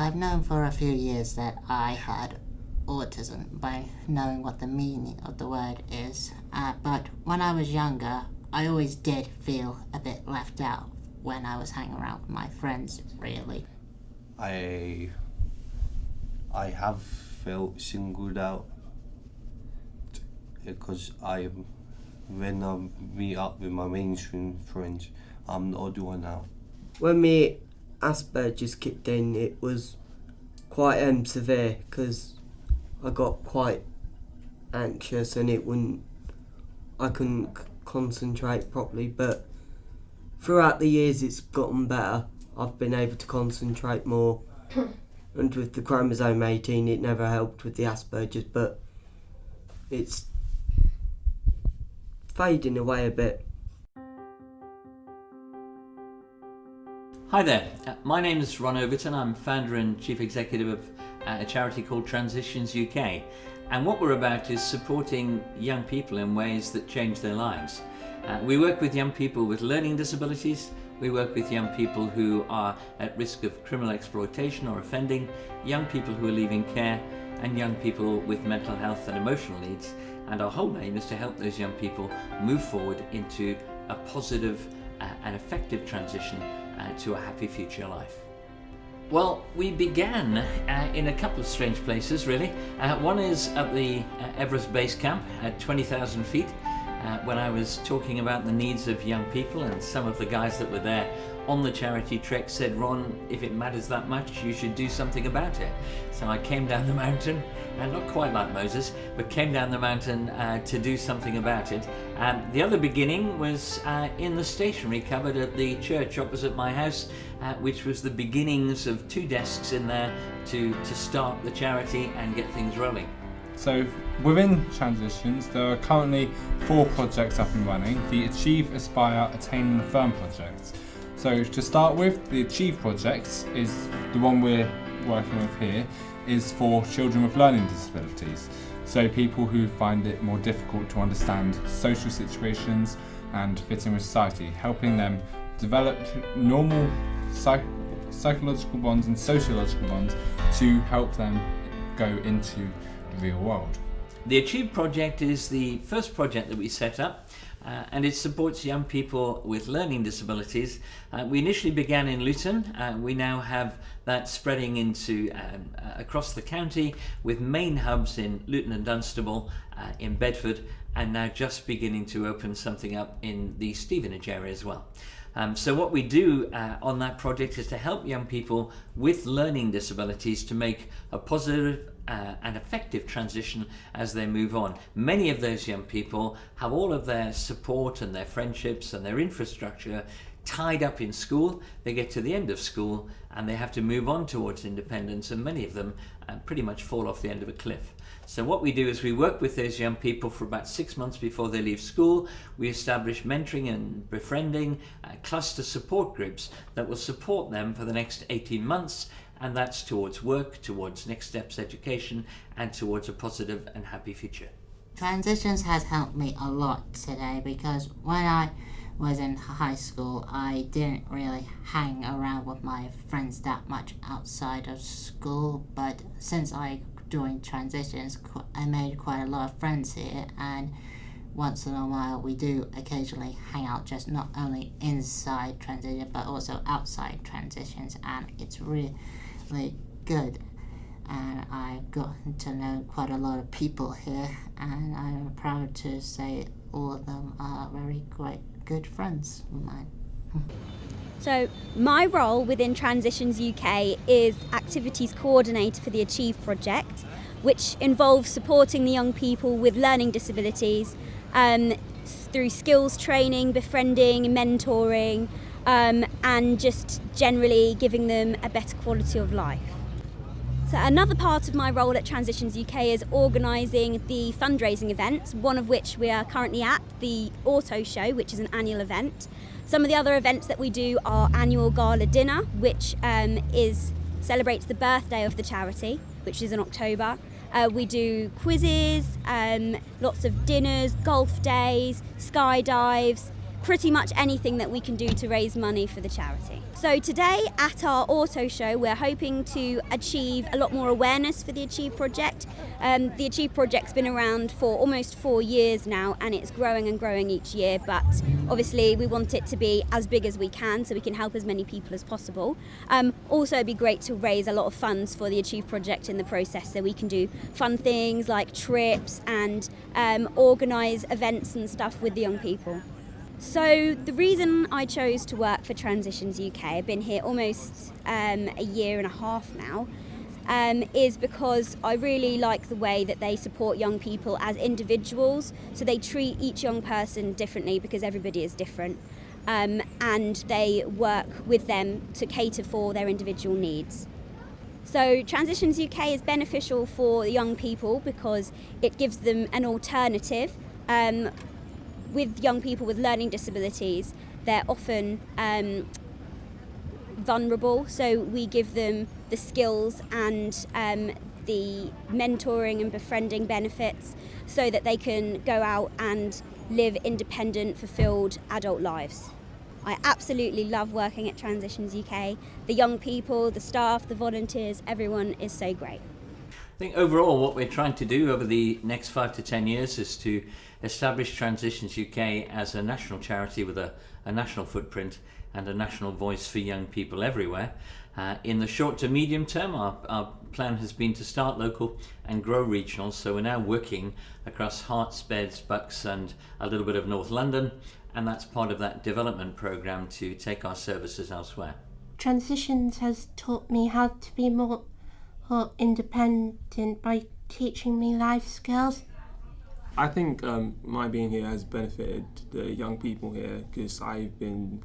I've known for a few years that I had autism by knowing what the meaning of the word is. But when I was younger, I always did feel a bit left out when I was hanging around with my friends, really. I have felt singled out because when I meet up with my mainstream friends, I'm the odd one out. When me Asperger's kicked in, it was quite severe because I got quite anxious and I couldn't concentrate properly, but throughout the years it's gotten better. I've been able to concentrate more and with the chromosome 18 it never helped with the Asperger's, but it's fading away a bit. Hi there, my name is Ron Overton. I'm founder and chief executive of a charity called Transitions UK, and what we're about is supporting young people in ways that change their lives. We work with young people with learning disabilities, we work with young people who are at risk of criminal exploitation or offending, young people who are leaving care, and young people with mental health and emotional needs, and our whole aim is to help those young people move forward into a positive and effective transition to a happy future life. Well, we began in a couple of strange places, really. One is at the Everest Base Camp at 20,000 feet, when I was talking about the needs of young people, and some of the guys that were there on the charity trek said, "Ron, if it matters that much, you should do something about it." So I came down the mountain, and not quite like Moses, but came down the mountain to do something about it. The other beginning was in the stationery cupboard at the church opposite my house, which was the beginnings of 2 desks in there to start the charity and get things rolling. So within Transitions, there are currently 4 projects up and running: the Achieve, Aspire, Attain and Affirm projects. So to start with, the Achieve project is the one we're working with here, is for children with learning disabilities. So people who find it more difficult to understand social situations and fit in with society, helping them develop normal psychological bonds and sociological bonds to help them go into the real world. The Achieve project is the first project that we set up, and it supports young people with learning disabilities. We initially began in Luton. We now have that spreading into across the county, with main hubs in Luton and Dunstable, in Bedford, and now just beginning to open something up in the Stevenage area as well. So what we do on that project is to help young people with learning disabilities to make a positive and effective transition as they move on. Many of those young people have all of their support and their friendships and their infrastructure tied up in school. They get to the end of school and they have to move on towards independence, and many of them pretty much fall off the end of a cliff. So what we do is we work with those young people for about 6 months before they leave school. We establish mentoring and befriending cluster support groups that will support them for the next 18 months, and that's towards work, towards next steps education, and towards a positive and happy future. Transitions has helped me a lot today, because when I was in high school, I didn't really hang around with my friends that much outside of school, but since I joined Transitions, I made quite a lot of friends here, and once in a while we do occasionally hang out, just not only inside Transition but also outside Transitions, and it's really good. And I've gotten to know quite a lot of people here, and I'm proud to say all of them are very quite good friends of mine. So my role within Transitions UK is Activities Coordinator for the Achieve project, which involves supporting the young people with learning disabilities through skills training, befriending, mentoring, and just generally giving them a better quality of life. So another part of my role at Transitions UK is organising the fundraising events, one of which we are currently at, the Auto Show, which is an annual event. Some of the other events that we do are annual gala dinner, which celebrates the birthday of the charity, which is in October. We do quizzes, lots of dinners, golf days, skydives, pretty much anything that we can do to raise money for the charity. So today at our auto show, we're hoping to achieve a lot more awareness for the Achieve project. The Achieve project's been around for almost 4 years now, and it's growing and growing each year, but obviously we want it to be as big as we can so we can help as many people as possible. Also, it'd be great to raise a lot of funds for the Achieve project in the process, so we can do fun things like trips and organise events and stuff with the young people. So the reason I chose to work for Transitions UK, I've been here almost a year and a half now, is because I really like the way that they support young people as individuals. So they treat each young person differently because everybody is different, and they work with them to cater for their individual needs. So Transitions UK is beneficial for young people because it gives them an alternative. With young people with learning disabilities, they're often vulnerable, so we give them the skills and the mentoring and befriending benefits so that they can go out and live independent, fulfilled adult lives. I absolutely love working at Transitions UK. The young people, the staff, the volunteers, everyone is so great. I think overall what we're trying to do over the next 5 to 10 years is to establish Transitions UK as a national charity with a national footprint and a national voice for young people everywhere. In the short to medium term, our plan has been to start local and grow regional, so we're now working across Herts, Beds, Bucks and a little bit of North London, and that's part of that development programme to take our services elsewhere. Transitions has taught me how to be more independent by teaching me life skills. I think my being here has benefited the young people here because I've been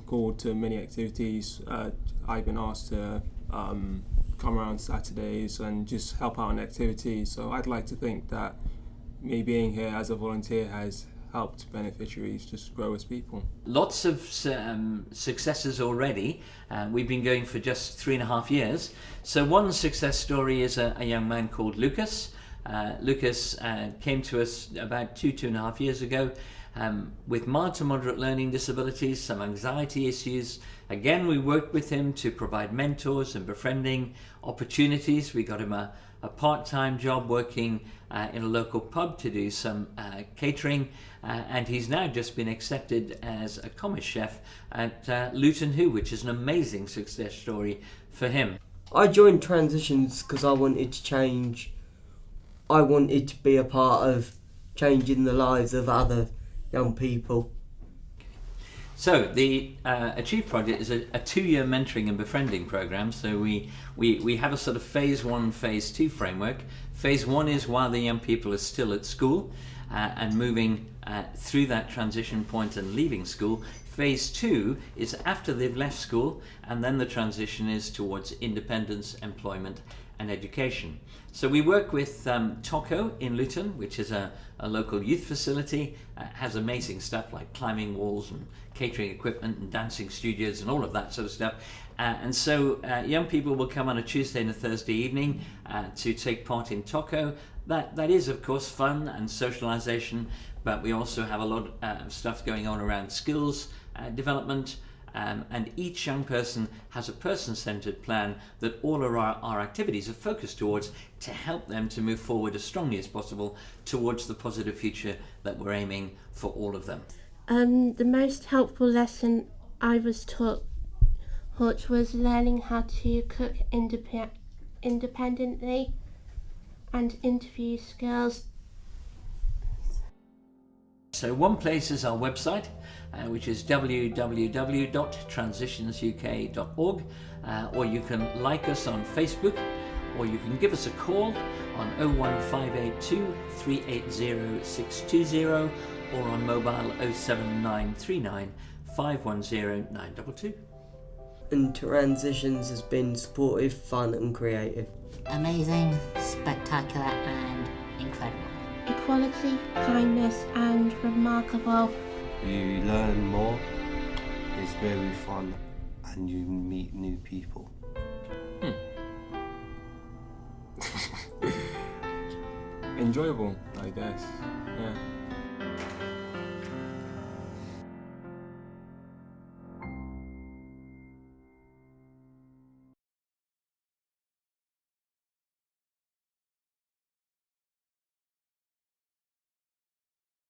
called to many activities. I've been asked to come around Saturdays and just help out on activities. So I'd like to think that me being here as a volunteer has helped beneficiaries just grow as people. Lots of successes already. We've been going for just 3.5 years. So one success story is a young man called Lucas. Lucas came to us about 2.5 years ago with mild to moderate learning disabilities, some anxiety issues. Again, we worked with him to provide mentors and befriending opportunities. We got him a part-time job working in a local pub to do some catering, and he's now just been accepted as a commis chef at Luton Hoo, which is an amazing success story for him. I joined Transitions because I wanted to change. I wanted to be a part of changing the lives of other young people. So the Achieve project is a 2-year mentoring and befriending program. So we have a sort of phase 1, phase 2 framework. Phase 1 is while the young people are still at school and moving through that transition point and leaving school. Phase 2 is after they've left school, and then the transition is towards independence, employment and education. So we work with Toco in Luton, which is a local youth facility. Has amazing stuff like climbing walls and catering equipment and dancing studios and all of that sort of stuff. And so young people will come on a Tuesday and a Thursday evening to take part in Toco. That is, of course, fun and socialisation, but we also have a lot of stuff going on around skills development. And each young person has a person-centred plan that all of our activities are focused towards to help them to move forward as strongly as possible towards the positive future that we're aiming for all of them. The most helpful lesson I was taught was learning how to cook independently and interview skills. So one place is our website, which is www.transitionsuk.org, or you can like us on Facebook, or you can give us a call on 01582 380 620 or on mobile 07939 510 922. And Transitions has been supportive, fun and creative. Amazing, spectacular and incredible. Equality, kindness and remarkable. You learn more, it's very fun, and you meet new people. Enjoyable, I guess. Yeah.